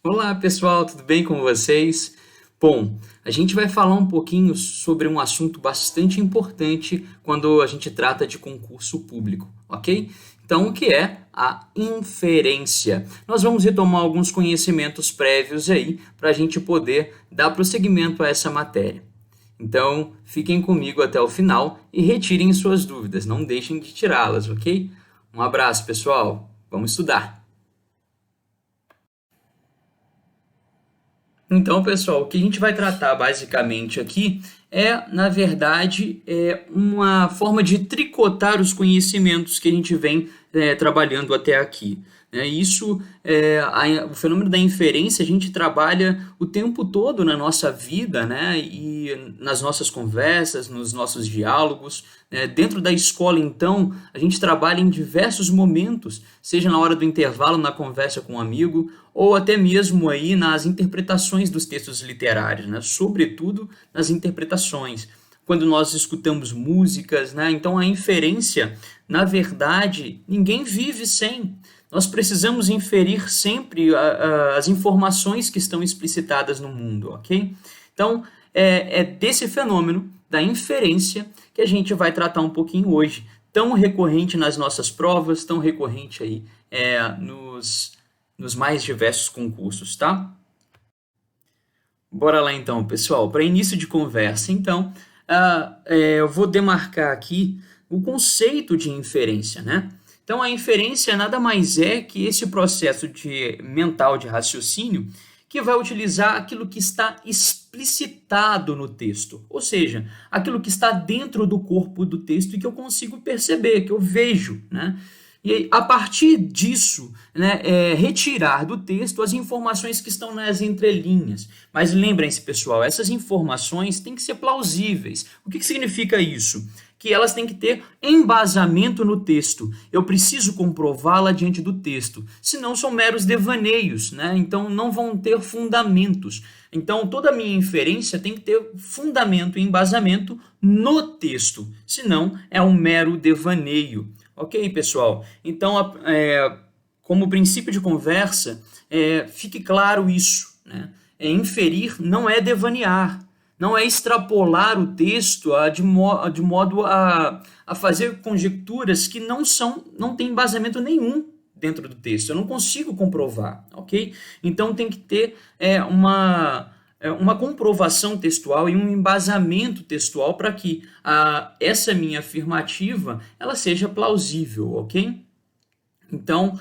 Olá, pessoal, tudo bem com vocês? Bom, a gente vai falar um pouquinho sobre um assunto bastante importante quando a gente trata de concurso público, ok? Então, o que é a inferência? Nós vamos retomar alguns conhecimentos prévios aí para a gente poder dar prosseguimento a essa matéria. Então, fiquem comigo até o final e retirem suas dúvidas, não deixem de tirá-las, ok? Um abraço, pessoal. Vamos estudar. Então, pessoal, o que a gente vai tratar basicamente aqui na verdade, uma forma de tricotar os conhecimentos que a gente vem trabalhando até aqui. Isso, o fenômeno da inferência, a gente trabalha o tempo todo na nossa vida, né? E nas nossas conversas, nos nossos diálogos. Dentro da escola, então, a gente trabalha em diversos momentos, seja na hora do intervalo, na conversa com um amigo, ou até mesmo aí nas interpretações dos textos literários, né? Sobretudo nas interpretações, quando nós escutamos músicas, né? Então a inferência, na verdade, ninguém vive sem. Nós precisamos inferir sempre as informações que estão explicitadas no mundo, ok? Então, é desse fenômeno da inferência que a gente vai tratar um pouquinho hoje, tão recorrente nas nossas provas, tão recorrente aí nos mais diversos concursos, tá? Bora lá então, pessoal. Para início de conversa, então, eu vou demarcar aqui o conceito de inferência, né? Então, a inferência nada mais é que esse processo mental de raciocínio que vai utilizar aquilo que está explicitado no texto, ou seja, aquilo que está dentro do corpo do texto e que eu consigo perceber, que eu vejo, né? E a partir disso, né, retirar do texto as informações que estão nas entrelinhas. Mas lembrem-se, pessoal, essas informações têm que ser plausíveis. O que significa isso? Que elas têm que ter embasamento no texto. Eu preciso comprová-la diante do texto. Senão são meros devaneios, né? Então não vão ter fundamentos. Então toda a minha inferência tem que ter fundamento e embasamento no texto. Senão é um mero devaneio. Ok, pessoal? Então, como princípio de conversa, fique claro isso, né? Inferir não é devanear, não é extrapolar o texto de modo a fazer conjecturas que não têm embasamento nenhum dentro do texto. Eu não consigo comprovar, ok? Então tem que ter uma comprovação textual e um embasamento textual para que essa minha afirmativa ela seja plausível, ok? Então,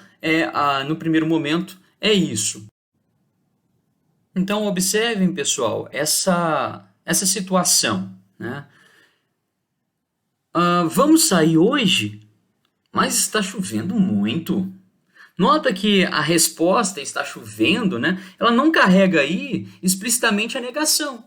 no primeiro momento, é isso. Então, observem, pessoal, essa situação, né? Vamos sair hoje, mas está chovendo muito. Nota que a resposta está chovendo, né? Ela não carrega aí explicitamente a negação.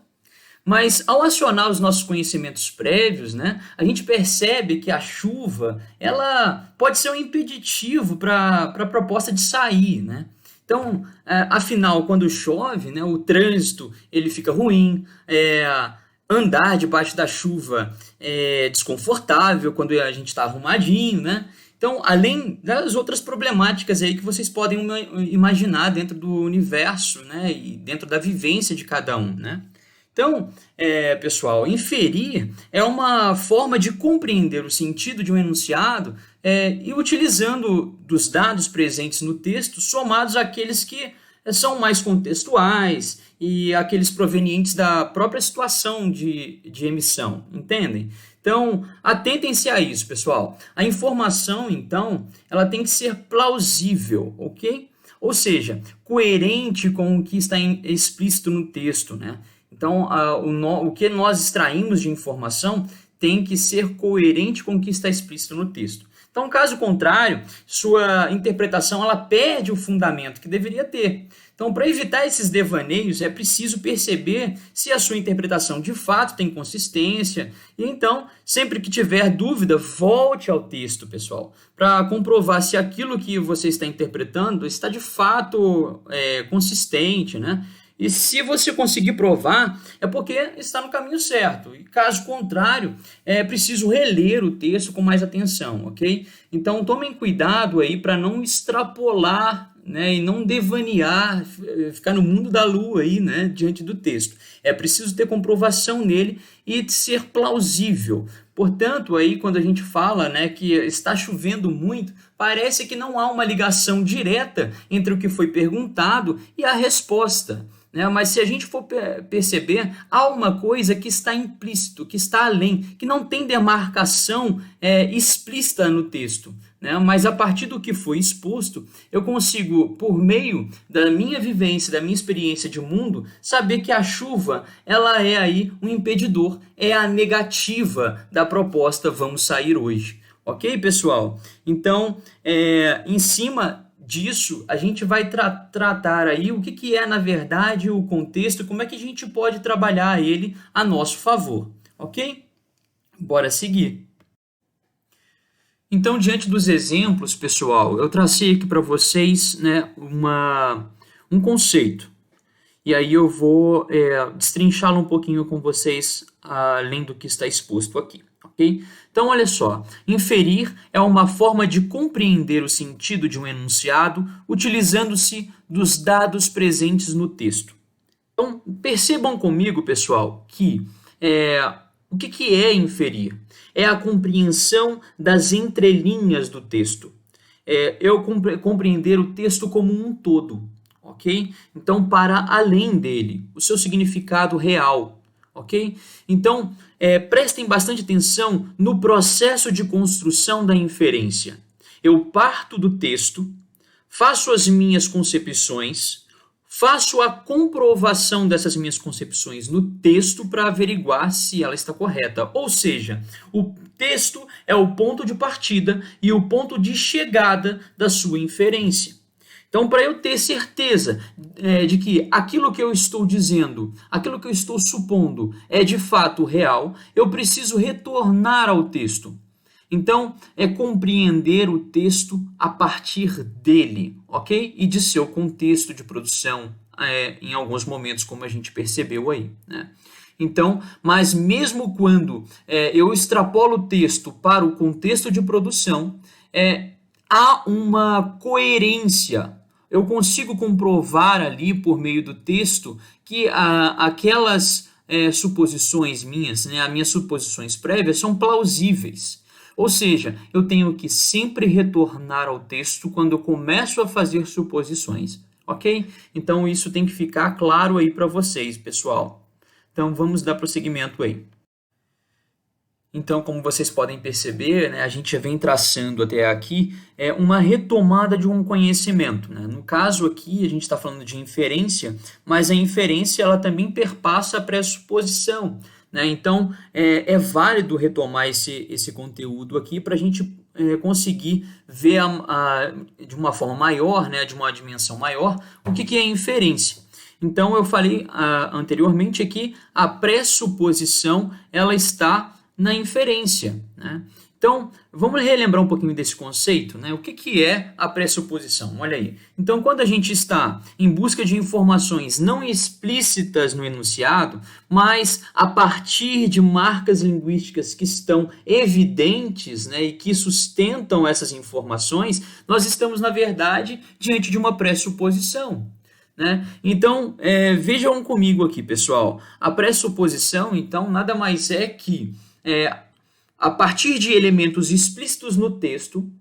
Mas ao acionar os nossos conhecimentos prévios, né, a gente percebe que a chuva ela pode ser um impeditivo para a proposta de sair, né? Então, afinal, quando chove, né, o trânsito ele fica ruim, andar debaixo da chuva é desconfortável quando a gente está arrumadinho, né? Então, além das outras problemáticas aí que vocês podem imaginar dentro do universo, né, e dentro da vivência de cada um, né? Então, pessoal, inferir é uma forma de compreender o sentido de um enunciado e utilizando dos dados presentes no texto, somados àqueles que são mais contextuais e aqueles provenientes da própria situação de emissão, entendem? Então, atentem-se a isso, pessoal. A informação, então, ela tem que ser plausível, ok? Ou seja, coerente com o que está explícito no texto, né? Então, o que nós extraímos de informação tem que ser coerente com o que está explícito no texto. Então, caso contrário, sua interpretação ela perde o fundamento que deveria ter. Então, para evitar esses devaneios, é preciso perceber se a sua interpretação de fato tem consistência. E então, sempre que tiver dúvida, volte ao texto, pessoal, para comprovar se aquilo que você está interpretando está de fato consistente, né? E se você conseguir provar, é porque está no caminho certo. E caso contrário, é preciso reler o texto com mais atenção, ok? Então, tomem cuidado aí para não extrapolar né, e não devanear, ficar no mundo da lua aí, né, diante do texto. É preciso ter comprovação nele e ser plausível. Portanto, aí quando a gente fala, né, que está chovendo muito, parece que não há uma ligação direta entre o que foi perguntado e a resposta, né? Mas se a gente for perceber, há uma coisa que está implícito, que está além, que não tem demarcação explícita no texto, né? Mas a partir do que foi exposto, eu consigo, por meio da minha vivência, da minha experiência de mundo, saber que a chuva, ela é aí um impedidor, é a negativa da proposta vamos sair hoje. Ok, pessoal? Então, em cima disso, a gente vai tratar aí o que é, na verdade, o contexto, como é que a gente pode trabalhar ele a nosso favor, ok? Bora seguir. Então, diante dos exemplos, pessoal, eu tracei aqui para vocês, né, um conceito. E aí eu vou destrinchá-lo um pouquinho com vocês, além do que está exposto aqui. Okay? Então, olha só, inferir é uma forma de compreender o sentido de um enunciado utilizando-se dos dados presentes no texto. Então, percebam comigo, pessoal, que o que é inferir? É a compreensão das entrelinhas do texto. Eu compreender o texto como um todo, ok? Então, para além dele, o seu significado real, ok? Então, prestem bastante atenção no processo de construção da inferência. Eu parto do texto, faço as minhas concepções, faço a comprovação dessas minhas concepções no texto para averiguar se ela está correta. Ou seja, o texto é o ponto de partida e o ponto de chegada da sua inferência. Então, para eu ter certeza de que aquilo que eu estou dizendo, aquilo que eu estou supondo é de fato real, eu preciso retornar ao texto. Então, é compreender o texto a partir dele, ok? E de seu contexto de produção, em alguns momentos, como a gente percebeu aí, né? Então, mas mesmo quando eu extrapolo o texto para o contexto de produção, há uma coerência. Eu consigo comprovar ali, por meio do texto, que aquelas suposições minhas, né, as minhas suposições prévias, são plausíveis. Ou seja, eu tenho que sempre retornar ao texto quando eu começo a fazer suposições, ok? Então, isso tem que ficar claro aí para vocês, pessoal. Então, vamos dar prosseguimento aí. Então, como vocês podem perceber, né, a gente já vem traçando até aqui uma retomada de um conhecimento, né? No caso aqui, a gente está falando de inferência, mas a inferência ela também perpassa a pressuposição, né? Então, é válido retomar esse conteúdo aqui para a gente conseguir ver de uma forma maior, né, de uma dimensão maior, o que é inferência. Então, eu falei anteriormente aqui, a pressuposição ela está na inferência, né? Então, vamos relembrar um pouquinho desse conceito, né? O que é a pressuposição? Olha aí. Então, quando a gente está em busca de informações não explícitas no enunciado, mas a partir de marcas linguísticas que estão evidentes, né, e que sustentam essas informações, nós estamos, na verdade, diante de uma pressuposição, né? Então, vejam comigo aqui, pessoal. A pressuposição, então, nada mais é que a partir de elementos explícitos no texto,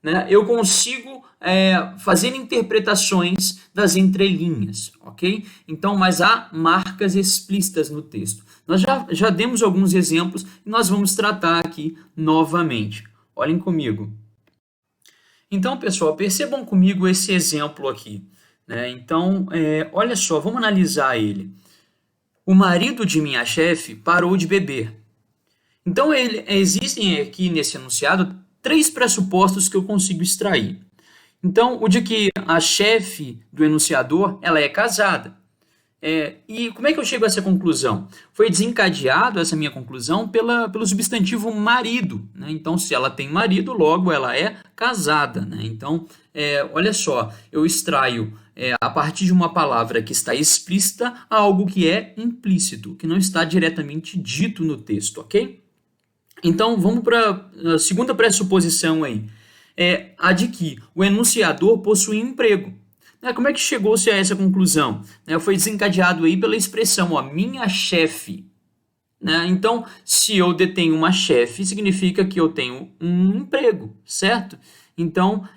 né, eu consigo fazer interpretações das entrelinhas, ok? Então, mas há marcas explícitas no texto. Nós já demos alguns exemplos e nós vamos tratar aqui novamente. Olhem comigo. Então, pessoal, percebam comigo esse exemplo aqui, né? Então, olha só, vamos analisar ele. O marido de minha chefe parou de beber. Então, existem aqui nesse enunciado 3 pressupostos que eu consigo extrair. Então, o de que a chefe do enunciador, ela é casada. E como é que eu chego a essa conclusão? Foi desencadeado essa minha conclusão pelo substantivo marido, né? Então, se ela tem marido, logo ela é casada, né? Então, olha só, eu extraio a partir de uma palavra que está explícita algo que é implícito, que não está diretamente dito no texto, ok? Então, vamos para a segunda pressuposição aí. A de que o enunciador possui emprego. Como é que chegou-se a essa conclusão? Foi desencadeado aí pela expressão, ó, minha chefe. Então, se eu detenho uma chefe, significa que eu tenho um emprego, certo? Então,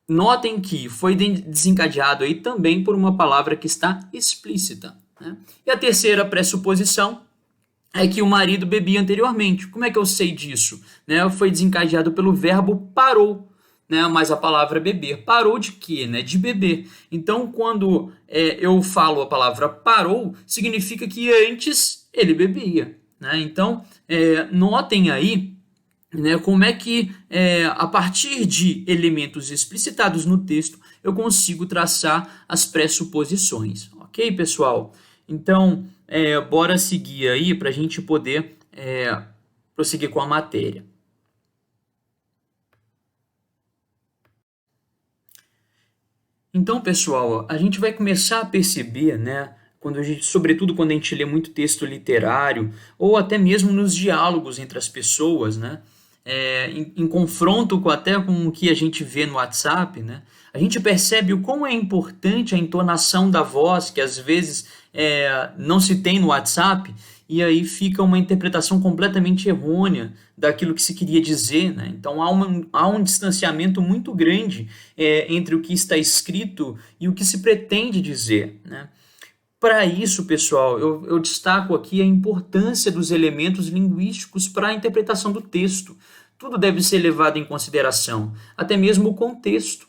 notem que foi desencadeado aí também por uma palavra que está explícita. E a terceira pressuposição é que o marido bebia anteriormente. Como é que eu sei disso? Foi desencadeado pelo verbo parou. Mas a palavra beber. Parou de quê? De beber. Então, quando eu falo a palavra parou, significa que antes ele bebia. Então, notem aí como é que, a partir de elementos explicitados no texto, eu consigo traçar as pressuposições. Ok, pessoal? Então, bora seguir aí para a gente poder prosseguir com a matéria. Então, pessoal, a gente vai começar a perceber, sobretudo quando a gente lê muito texto literário, ou até mesmo nos diálogos entre as pessoas, em confronto até com o que a gente vê no WhatsApp, a gente percebe o quão é importante a entonação da voz, que às vezes não se tem no WhatsApp, e aí fica uma interpretação completamente errônea daquilo que se queria dizer. Então há um distanciamento muito grande entre o que está escrito e o que se pretende dizer. Para isso, pessoal, eu destaco aqui a importância dos elementos linguísticos para a interpretação do texto. Tudo deve ser levado em consideração, até mesmo o contexto.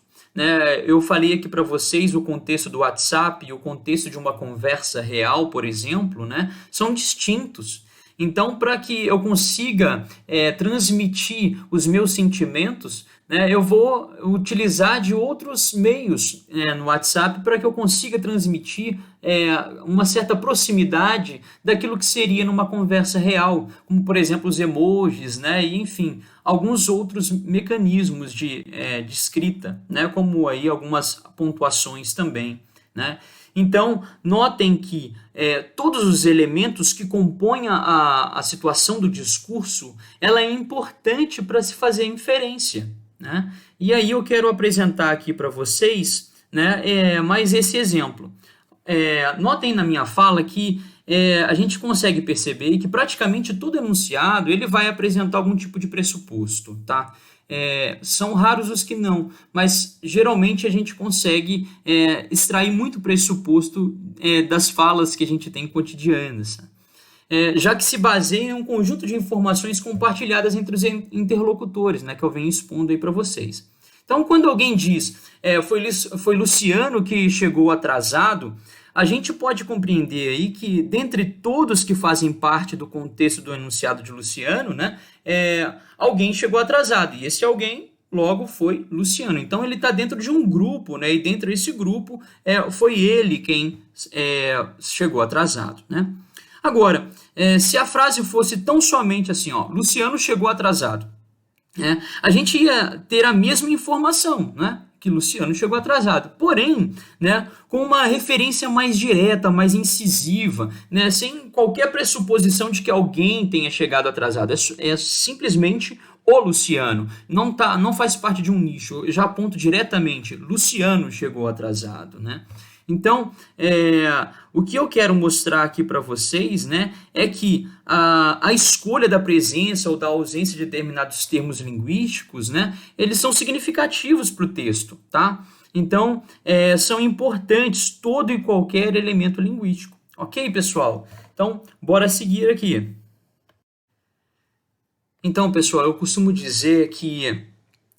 Eu falei aqui para vocês o contexto do WhatsApp e o contexto de uma conversa real, por exemplo, são distintos. Então, para que eu consiga transmitir os meus sentimentos, eu vou utilizar de outros meios no WhatsApp para que eu consiga transmitir uma certa proximidade daquilo que seria numa conversa real, como, por exemplo, os emojis, e, enfim, alguns outros mecanismos de escrita, como aí algumas pontuações também. Então, notem que todos os elementos que compõem a situação do discurso, ela é importante para se fazer inferência. E aí eu quero apresentar aqui para vocês mais esse exemplo. Notem na minha fala que a gente consegue perceber que praticamente todo enunciado ele vai apresentar algum tipo de pressuposto, tá? São raros os que não, mas geralmente a gente consegue extrair muito pressuposto das falas que a gente tem cotidianas, já que se baseia em um conjunto de informações compartilhadas entre os interlocutores, que eu venho expondo aí para vocês. Então, quando alguém diz foi Luciano que chegou atrasado, a gente pode compreender aí que, dentre todos que fazem parte do contexto do enunciado de Luciano, alguém chegou atrasado, e esse alguém logo foi Luciano. Então, ele está dentro de um grupo, e dentro desse grupo foi ele quem chegou atrasado. Agora, se a frase fosse tão somente assim, ó, Luciano chegou atrasado, a gente ia ter a mesma informação, que Luciano chegou atrasado, porém, com uma referência mais direta, mais incisiva, sem qualquer pressuposição de que alguém tenha chegado atrasado. É simplesmente o Luciano, não faz parte de um nicho. Eu já aponto diretamente, Luciano chegou atrasado, Então, o que eu quero mostrar aqui para vocês, é que a escolha da presença ou da ausência de determinados termos linguísticos, eles são significativos para o texto, tá? Então, são importantes todo e qualquer elemento linguístico. Ok, pessoal? Então, bora seguir aqui. Então, pessoal, eu costumo dizer que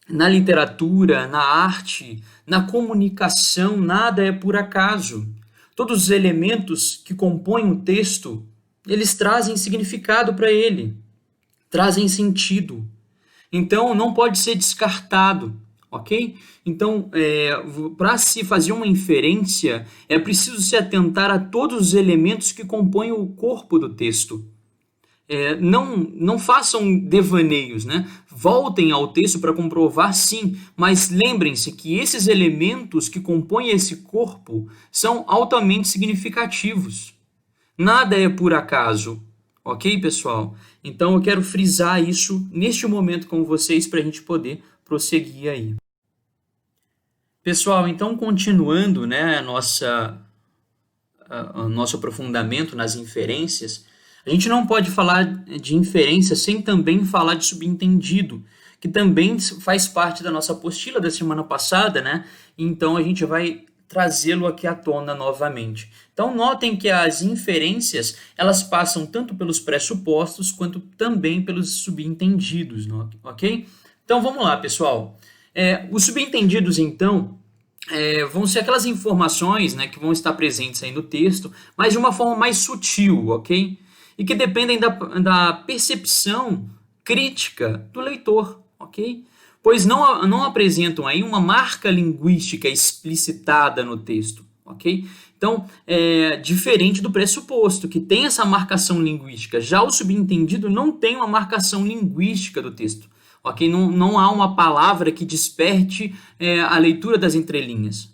na literatura, na arte, na comunicação, nada é por acaso. Todos os elementos que compõem o texto, eles trazem significado para ele, trazem sentido. Então, não pode ser descartado, ok? Então, para se fazer uma inferência, é preciso se atentar a todos os elementos que compõem o corpo do texto. Não façam devaneios, Voltem ao texto para comprovar, sim, mas lembrem-se que esses elementos que compõem esse corpo são altamente significativos. Nada é por acaso, ok, pessoal? Então eu quero frisar isso neste momento com vocês para a gente poder prosseguir aí. Pessoal, então continuando, né, o nosso aprofundamento nas inferências, a gente não pode falar de inferência sem também falar de subentendido, que também faz parte da nossa apostila da semana passada, né? Então a gente vai trazê-lo aqui à tona novamente. Então notem que as inferências, elas passam tanto pelos pressupostos quanto também pelos subentendidos, ok? Então vamos lá, pessoal. Os subentendidos, então, vão ser aquelas informações, né, que vão estar presentes aí no texto, mas de uma forma mais sutil, ok? E que dependem da percepção crítica do leitor, ok? Pois não apresentam aí uma marca linguística explicitada no texto, ok? Então, diferente do pressuposto, que tem essa marcação linguística. Já o subentendido não tem uma marcação linguística do texto. Ok? Não há uma palavra que desperte a leitura das entrelinhas,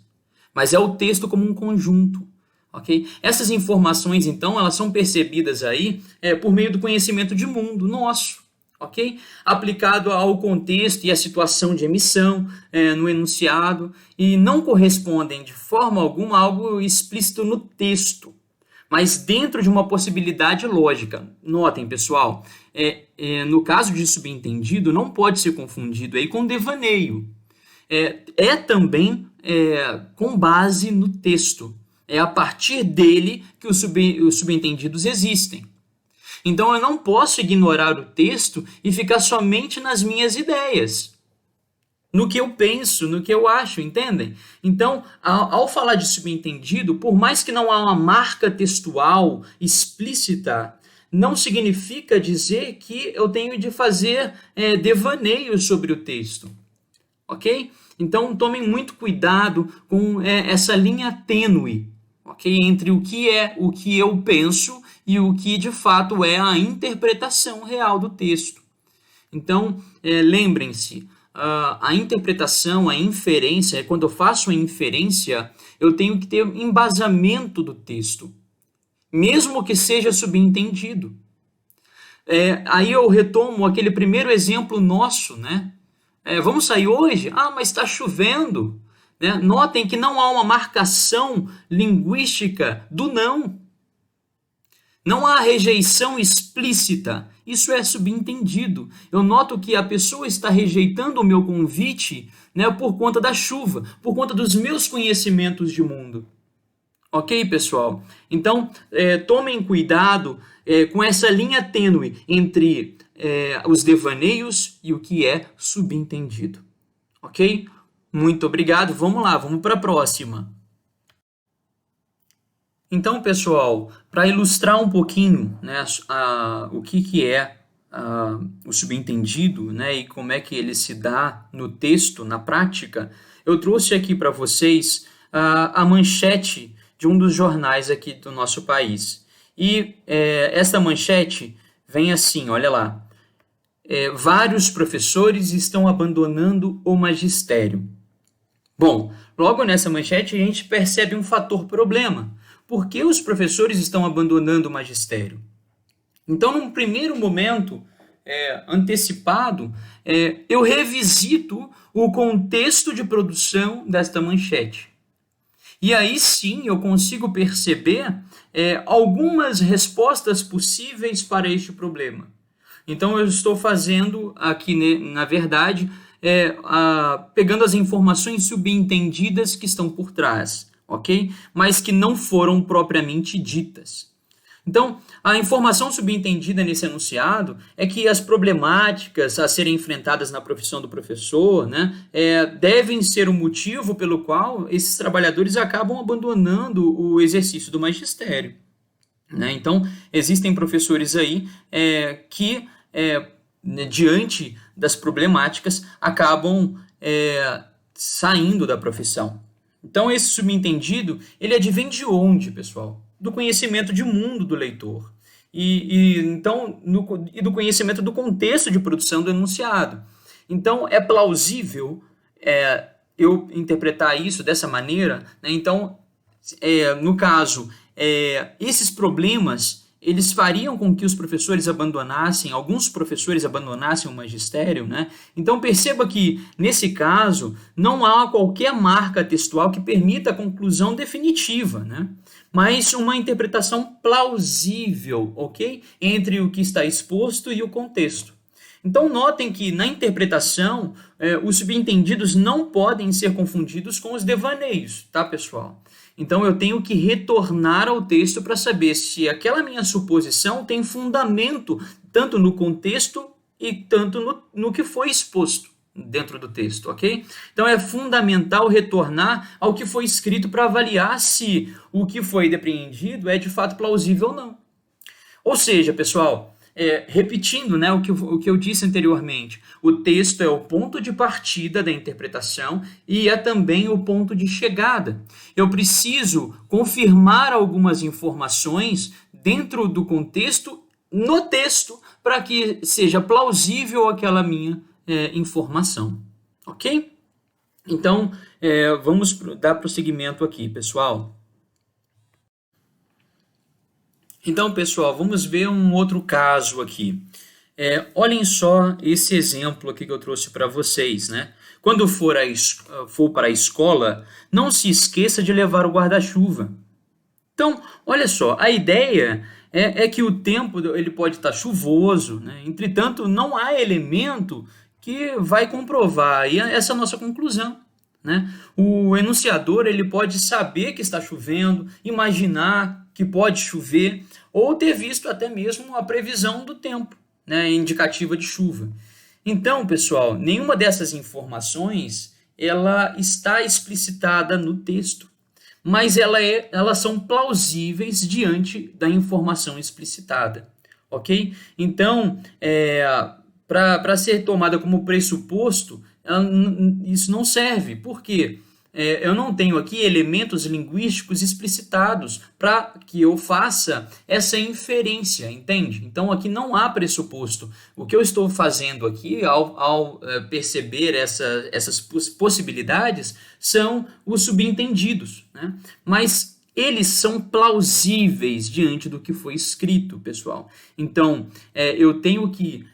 mas é o texto como um conjunto. Ok? Essas informações, então, elas são percebidas aí por meio do conhecimento de mundo nosso, ok? Aplicado ao contexto e à situação de emissão no enunciado, e não correspondem de forma alguma a algo explícito no texto, mas dentro de uma possibilidade lógica. Notem, pessoal, no caso de subentendido, não pode ser confundido aí com devaneio. Também com base no texto. É a partir dele que os subentendidos existem. Então eu não posso ignorar o texto e ficar somente nas minhas ideias, no que eu penso, no que eu acho, entendem? Então, ao falar de subentendido, por mais que não há uma marca textual explícita, não significa dizer que eu tenho de fazer devaneios sobre o texto, ok? Então, tomem muito cuidado com essa linha tênue, ok? Entre o que eu penso e o que de fato é a interpretação real do texto. Então, lembrem-se, a interpretação, a inferência, quando eu faço a inferência, eu tenho que ter embasamento do texto, mesmo que seja subentendido. Aí eu retomo aquele primeiro exemplo nosso, né? Vamos sair hoje? Ah, mas está chovendo. Né? Notem que não há uma marcação linguística do não. Não há rejeição explícita, isso é subentendido. Eu noto que a pessoa está rejeitando o meu convite, né, por conta da chuva, por conta dos meus conhecimentos de mundo. Ok, pessoal? Então, tomem cuidado com essa linha tênue entre os devaneios e o que é subentendido. Ok? Muito obrigado. Vamos lá, vamos para a próxima. Então, pessoal, para ilustrar um pouquinho, né, o que é o subentendido, né, e como é que ele se dá no texto, na prática, eu trouxe aqui para vocês a manchete de um dos jornais aqui do nosso país. E essa manchete vem assim, olha lá. Vários professores estão abandonando o magistério. Bom, logo nessa manchete a gente percebe um fator problema. Por que os professores estão abandonando o magistério? Então, num primeiro momento antecipado, eu revisito o contexto de produção desta manchete. E aí sim eu consigo perceber algumas respostas possíveis para este problema. Então, eu estou fazendo aqui, na verdade, pegando as informações subentendidas que estão por trás, ok? Mas que não foram propriamente ditas. Então, a informação subentendida nesse enunciado é que as problemáticas a serem enfrentadas na profissão do professor, né, devem ser o motivo pelo qual esses trabalhadores acabam abandonando o exercício do magistério. Né? Então, existem professores aí que, diante das problemáticas, acabam saindo da profissão. Então, esse subentendido, ele advém de onde, pessoal? Do conhecimento de mundo do leitor. E do conhecimento do contexto de produção do enunciado. Então, é plausível eu interpretar isso dessa maneira. Né? Então, no caso, esses problemas eles fariam com que os professores abandonassem, alguns professores abandonassem o magistério, né? Então perceba que, nesse caso, não há qualquer marca textual que permita a conclusão definitiva, né? Mas uma interpretação plausível, ok? Entre o que está exposto e o contexto. Então, notem que na interpretação, os subentendidos não podem ser confundidos com os devaneios, tá, pessoal? Então, eu tenho que retornar ao texto para saber se aquela minha suposição tem fundamento tanto no contexto e tanto no que foi exposto dentro do texto, ok? Então, é fundamental retornar ao que foi escrito para avaliar se o que foi depreendido é de fato plausível ou não. Ou seja, pessoal, repetindo, né, o que eu disse anteriormente, o texto é o ponto de partida da interpretação e é também o ponto de chegada. Eu preciso confirmar algumas informações dentro do contexto, no texto, para que seja plausível aquela minha informação. Ok? Então, vamos dar prosseguimento aqui, pessoal. Então, pessoal, vamos ver um outro caso aqui. Olhem só esse exemplo aqui que eu trouxe para vocês, né? Quando for para a escola, não se esqueça de levar o guarda-chuva. Então, olha só, a ideia é que o tempo ele pode estar chuvoso, né? Entretanto, não há elemento que vai comprovar aí essa nossa conclusão, né? O enunciador ele pode saber que está chovendo, imaginar que pode chover, ou ter visto até mesmo a previsão do tempo, né, indicativa de chuva. Então, pessoal, nenhuma dessas informações ela está explicitada no texto, mas elas são plausíveis diante da informação explicitada, ok? Então, para ser tomada como pressuposto, isso não serve. Por quê? Eu não tenho aqui elementos linguísticos explicitados para que eu faça essa inferência, entende? Então aqui não há pressuposto. O que eu estou fazendo aqui ao perceber essas possibilidades são os subentendidos, né? Mas eles são plausíveis diante do que foi escrito, pessoal. Então eu tenho que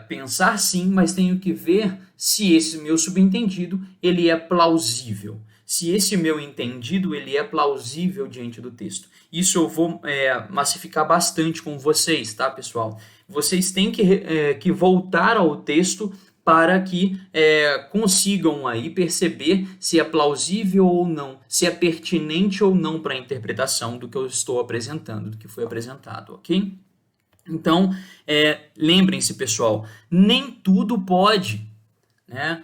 pensar sim, mas tenho que ver se esse meu subentendido ele é plausível. Se esse meu entendido ele é plausível diante do texto. Isso eu vou massificar bastante com vocês, tá, pessoal? Vocês têm que voltar ao texto para que consigam aí perceber se é plausível ou não, se é pertinente ou não para a interpretação do que eu estou apresentando, do que foi apresentado, ok? Então, lembrem-se, pessoal, nem tudo pode, né?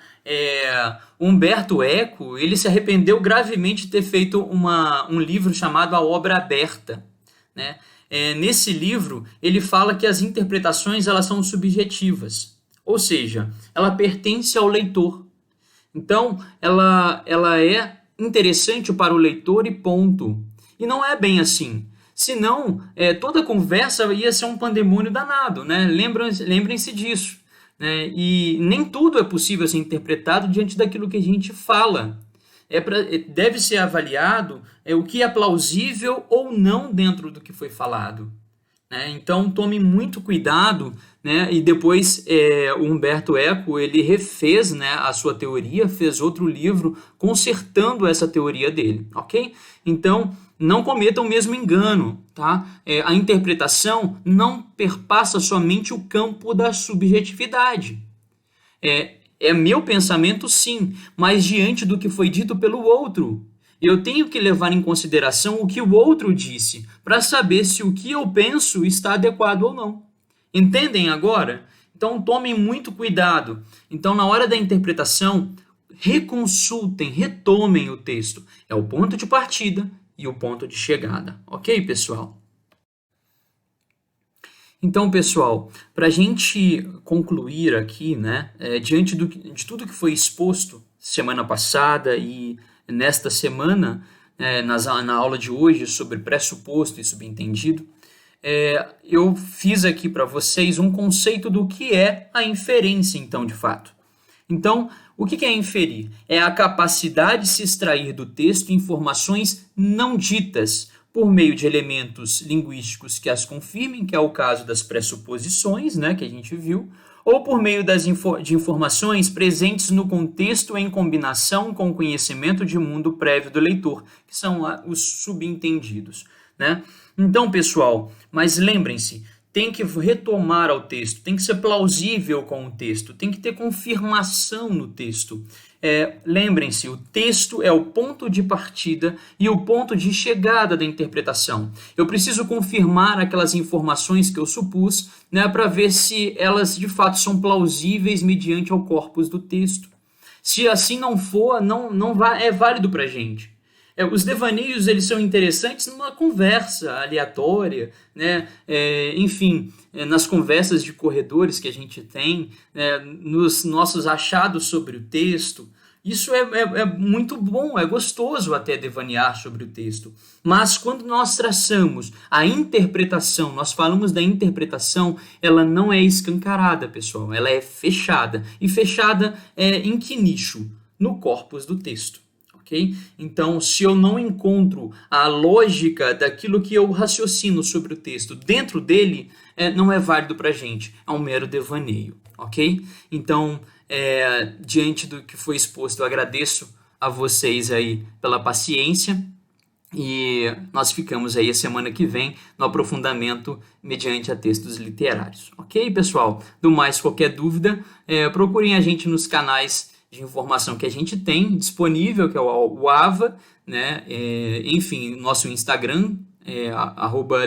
Humberto Eco, ele se arrependeu gravemente de ter feito um livro chamado A Obra Aberta, né? Nesse livro, ele fala que as interpretações elas são subjetivas, ou seja, ela pertence ao leitor. Então, ela é interessante para o leitor e ponto. E não é bem assim. Senão, toda conversa ia ser um pandemônio danado, né? Lembrem-se disso. Né? E nem tudo é possível ser interpretado diante daquilo que a gente fala. Deve ser avaliado o que é plausível ou não dentro do que foi falado. Né? Então, tome muito cuidado, né? E depois o Humberto Eco ele refez, né, a sua teoria, fez outro livro consertando essa teoria dele, ok? Então, não cometam o mesmo engano, tá? A interpretação não perpassa somente o campo da subjetividade. É meu pensamento, sim, mas diante do que foi dito pelo outro. Eu tenho que levar em consideração o que o outro disse, para saber se o que eu penso está adequado ou não. Entendem agora? Então tomem muito cuidado. Então, na hora da interpretação, reconsultem, retomem o texto. É o ponto de partida e o ponto de chegada. Ok, pessoal? Então, pessoal, para a gente concluir aqui, né, diante de tudo que foi exposto semana passada e nesta semana, na aula de hoje sobre pressuposto e subentendido, eu fiz aqui para vocês um conceito do que é a inferência, então, de fato. Então, o que é inferir? É a capacidade de se extrair do texto informações não ditas por meio de elementos linguísticos que as confirmem, que é o caso das pressuposições, né, que a gente viu, ou por meio de informações presentes no contexto em combinação com o conhecimento de mundo prévio do leitor, que são os subentendidos, né? Então, pessoal, mas lembrem-se, tem que retomar ao texto, tem que ser plausível com o texto, tem que ter confirmação no texto. Lembrem-se, o texto é o ponto de partida e o ponto de chegada da interpretação. Eu preciso confirmar aquelas informações que eu supus, né, para ver se elas de fato são plausíveis mediante ao corpus do texto. Se assim não for, é válido para a gente. Os devaneios eles são interessantes numa conversa aleatória, né? Enfim, nas conversas de corredores que a gente tem, nos nossos achados sobre o texto. Isso é muito bom, é gostoso até devanear sobre o texto. Mas quando nós traçamos a interpretação, nós falamos da interpretação, ela não é escancarada, pessoal, ela é fechada. E fechada em que nicho? No corpus do texto. Okay? Então, se eu não encontro a lógica daquilo que eu raciocino sobre o texto dentro dele, não é válido para a gente, é um mero devaneio. Ok? Então, diante do que foi exposto, eu agradeço a vocês aí pela paciência e nós ficamos aí a semana que vem no aprofundamento mediante a textos literários. Ok, pessoal? Do mais, qualquer dúvida, procurem a gente nos canais de informação que a gente tem disponível, que é o AVA, né? Enfim, nosso Instagram,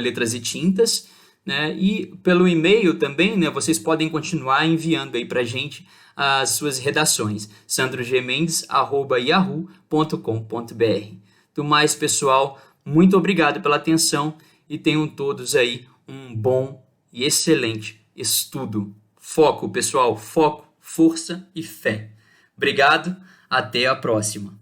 @letrasetintas, né? E pelo e-mail também, né? Vocês podem continuar enviando aí para a gente as suas redações, sandrogmendes@yahoo.com.br. Do mais, pessoal, muito obrigado pela atenção e tenham todos aí um bom e excelente estudo. Foco, pessoal, foco, força e fé. Obrigado, até a próxima.